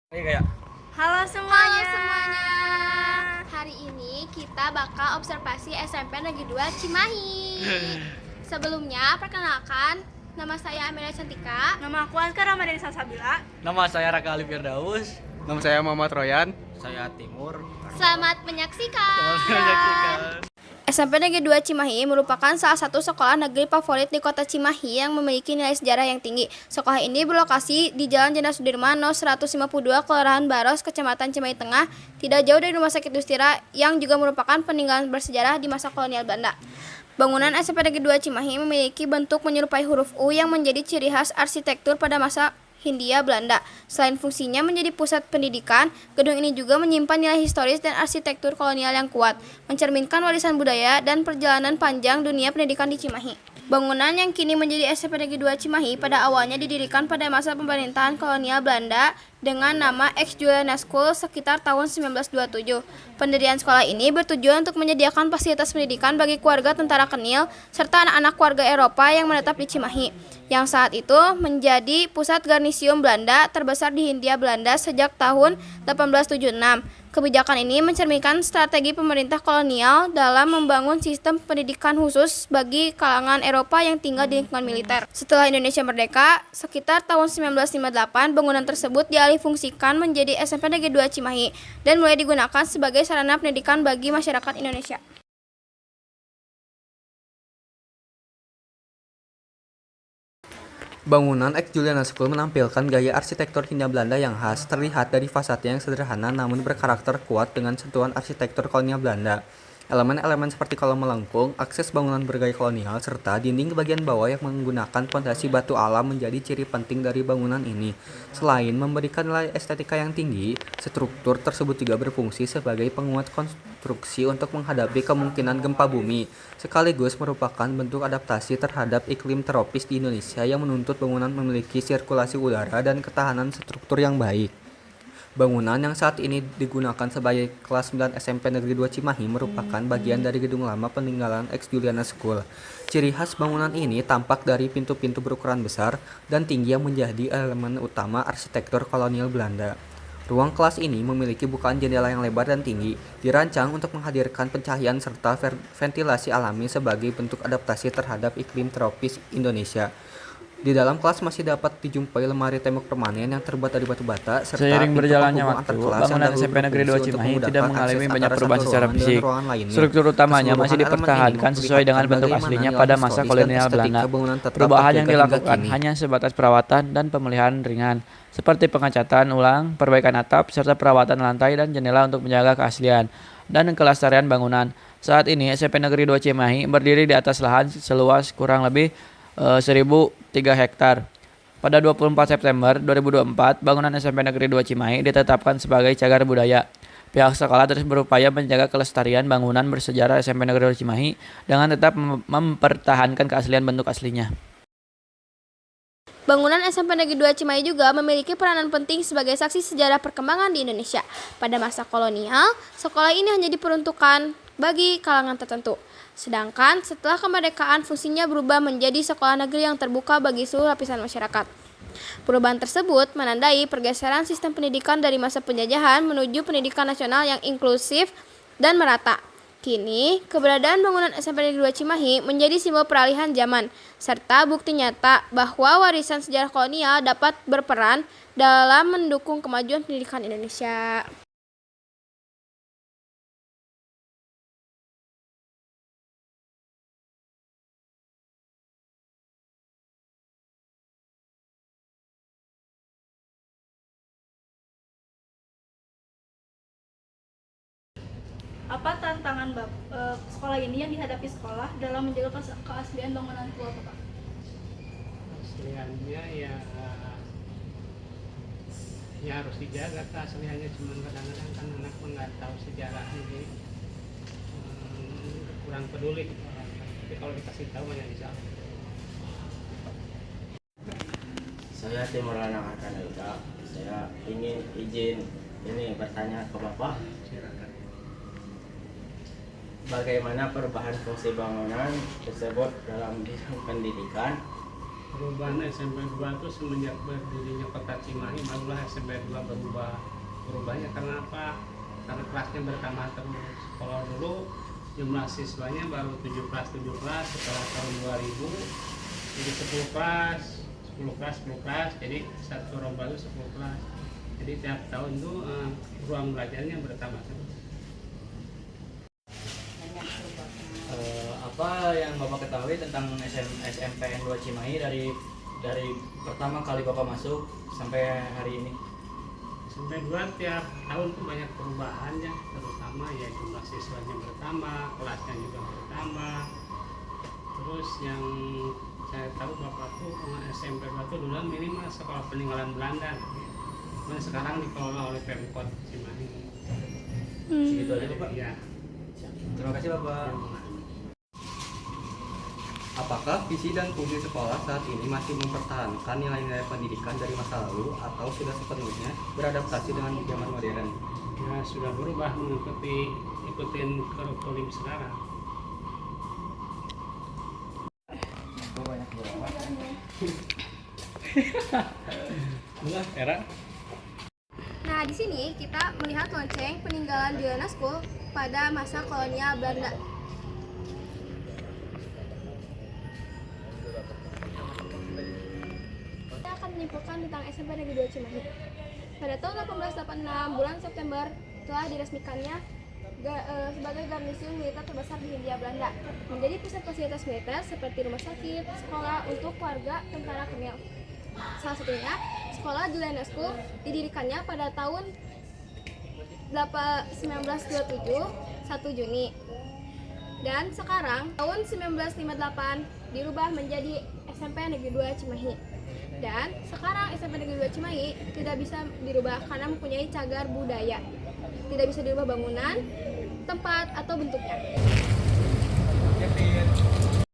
Kayak Halo Halo semuanya. semuanya. Hari ini kita bakal observasi SMP Negeri 2 Cimahi. Sebelumnya perkenalkan, nama saya Amelia Cantika. Nama aku Azkar Ramadhani Salsabila. nama saya Raka Ali Firdaus. Nama saya Muhammad Royan. Saya Timur. Selamat menyaksikan. Selamat menyaksikan. SMP Negeri 2 Cimahi merupakan salah satu sekolah negeri favorit di kota Cimahi yang memiliki nilai sejarah yang tinggi. Sekolah ini berlokasi di Jalan Jenderal Sudirman No. 152, Kelurahan Baros, Kecamatan Cimahi Tengah, tidak jauh dari Rumah Sakit Dustira yang juga merupakan peninggalan bersejarah di masa kolonial Belanda. Bangunan SMP Negeri 2 Cimahi memiliki bentuk menyerupai huruf U yang menjadi ciri khas arsitektur pada masa Hindia Belanda. Selain fungsinya menjadi pusat pendidikan, gedung ini juga menyimpan nilai historis dan arsitektur kolonial yang kuat, mencerminkan warisan budaya dan perjalanan panjang dunia pendidikan di Cimahi. Bangunan yang kini menjadi SMP Negeri 2 Cimahi pada awalnya didirikan pada masa pemerintahan kolonial Belanda dengan nama Ex Juliana School sekitar tahun 1927. Pendirian sekolah ini bertujuan untuk menyediakan fasilitas pendidikan bagi keluarga tentara Kenil serta anak-anak warga Eropa yang menetap di Cimahi, yang saat itu menjadi pusat garnisium Belanda terbesar di Hindia Belanda sejak tahun 1876. Kebijakan ini mencerminkan strategi pemerintah kolonial dalam membangun sistem pendidikan khusus bagi kalangan Eropa yang tinggal di lingkungan militer. Setelah Indonesia merdeka, sekitar tahun 1958, bangunan tersebut dialihfungsikan menjadi SMP Negeri 2 Cimahi dan mulai digunakan sebagai sarana pendidikan bagi masyarakat Indonesia. Bangunan Ex Juliana School menampilkan gaya arsitektur Hindia Belanda yang khas, terlihat dari fasadnya yang sederhana namun berkarakter kuat dengan sentuhan arsitektur kolonial Belanda. Elemen-elemen seperti kolom melengkung, akses bangunan bergaya kolonial, serta dinding bagian bawah yang menggunakan fondasi batu alam menjadi ciri penting dari bangunan ini. Selain memberikan nilai estetika yang tinggi, struktur tersebut juga berfungsi sebagai penguat konstruksi untuk menghadapi kemungkinan gempa bumi, sekaligus merupakan bentuk adaptasi terhadap iklim tropis di Indonesia yang menuntut bangunan memiliki sirkulasi udara dan ketahanan struktur yang baik. Bangunan yang saat ini digunakan sebagai kelas 9 SMP Negeri 2 Cimahi merupakan bagian dari gedung lama peninggalan Ex Juliana School. Ciri khas bangunan ini tampak dari pintu-pintu berukuran besar dan tinggi yang menjadi elemen utama arsitektur kolonial Belanda. Ruang kelas ini memiliki bukaan jendela yang lebar dan tinggi, dirancang untuk menghadirkan pencahayaan serta ventilasi alami sebagai bentuk adaptasi terhadap iklim tropis Indonesia. Di dalam kelas masih dapat dijumpai lemari tembok permanen yang terbuat dari batu bata serta Seiring pintu berjalannya penghubung waktu, antar kelas yang bangunan dahulu SMP Negeri 2 berfungsi untuk Cimahi tidak memudahkan mengalami akses banyak antara perubahan satu secara ruangan dengan fisik. ruangan lainnya. Struktur utamanya masih Keseluruhan elemen ini dipertahankan sesuai dengan bentuk memperlihatkan aslinya bagaimana pada nilai masa historis dan kolonial estetika Belanda. bangunan tetap Perubahan yang terjaga hingga dilakukan kini. hanya sebatas perawatan dan pemeliharaan ringan, seperti pengecatan ulang, perbaikan atap, serta perawatan lantai dan jendela untuk menjaga keaslian dan kelestarian bangunan. Saat ini SMP Negeri 2 Cimahi berdiri di atas lahan seluas kurang lebih 1.003 hektar. Pada 24 September 2024, bangunan SMP Negeri 2 Cimahi ditetapkan sebagai cagar budaya. Pihak sekolah terus berupaya menjaga kelestarian bangunan bersejarah SMP Negeri 2 Cimahi dengan tetap mempertahankan keaslian bentuk aslinya. Bangunan SMP Negeri 2 Cimahi juga memiliki peranan penting sebagai saksi sejarah perkembangan di Indonesia. Pada masa kolonial, sekolah ini hanya diperuntukkan bagi kalangan tertentu. Sedangkan setelah kemerdekaan fungsinya berubah menjadi sekolah negeri yang terbuka bagi seluruh lapisan masyarakat. Perubahan tersebut menandai pergeseran sistem pendidikan dari masa penjajahan menuju pendidikan nasional yang inklusif dan merata. Kini, keberadaan bangunan SMP Negeri 2 Cimahi menjadi simbol peralihan zaman, serta bukti nyata bahwa warisan sejarah kolonial dapat berperan dalam mendukung kemajuan pendidikan Indonesia. Apa tantangan sekolah ini yang dihadapi sekolah dalam menjaga keaslian bangunan tua, Pak? Asliannya ya harus dijaga keasliannya, cuman kadang-kadang kan anak nggak tahu sejarahnya, jadi kurang peduli. Tapi kalau dikasih tahu banyak bisa. Saya Timur Lanang Arkanelka. Saya ingin izin ini bertanya ke Bapak. Bagaimana perubahan fungsi bangunan tersebut dalam bidang pendidikan Perubahan SMP 2 itu semenjak berdirinya Kota Cimahi barulah SMP 2 berubahnya karena apa? Karena kelasnya bertambah terus. Kalau dulu jumlah siswanya baru 17 setelah tahun 2000 jadi 10 kelas jadi satu orang baru 10 kelas. Jadi tiap tahun itu ruang belajarnya bertambah terus. Apa yang Bapak ketahui tentang SMPN 2 Cimahi dari pertama kali Bapak masuk sampai hari ini? Sampai 2 tiap tahun tuh banyak perubahan ya, terutama ya jumlah siswanya bertambah, kelasnya juga bertambah. Terus yang saya tahu Bapak tuh SMP 2 tuh dulu minimal sekolah peninggalan Belanda. Nah, sekarang dikelola oleh Pemkot Cimahi. Segitu aja Bapak. Ya. Terima kasih Bapak. Apakah visi dan fungsi sekolah saat ini masih mempertahankan nilai-nilai pendidikan dari masa lalu atau sudah sepenuhnya beradaptasi dengan zaman modern? Ya sudah berubah ikutin kurikulum sekarang. Era. Nah, di sini kita melihat lonceng peninggalan Juliana School pada masa kolonial Belanda. Kita akan menyimpulkan tentang SMP Negeri 2 Cimahi. Pada tahun 1886 bulan September telah diresmikannya sebagai garnison militer terbesar di Hindia Belanda, menjadi pusat fasilitas militer seperti rumah sakit, sekolah untuk warga tentara Khmer. Salah satunya sekolah Juliana School didirikannya pada tahun 1927 1 Juni. Dan sekarang tahun 1958 dirubah menjadi SMP Negeri 2 Cimahi. Dan sekarang SMP Negeri 2 Cimahi tidak bisa dirubah karena mempunyai cagar budaya. Tidak bisa dirubah bangunan, tempat, atau bentuknya.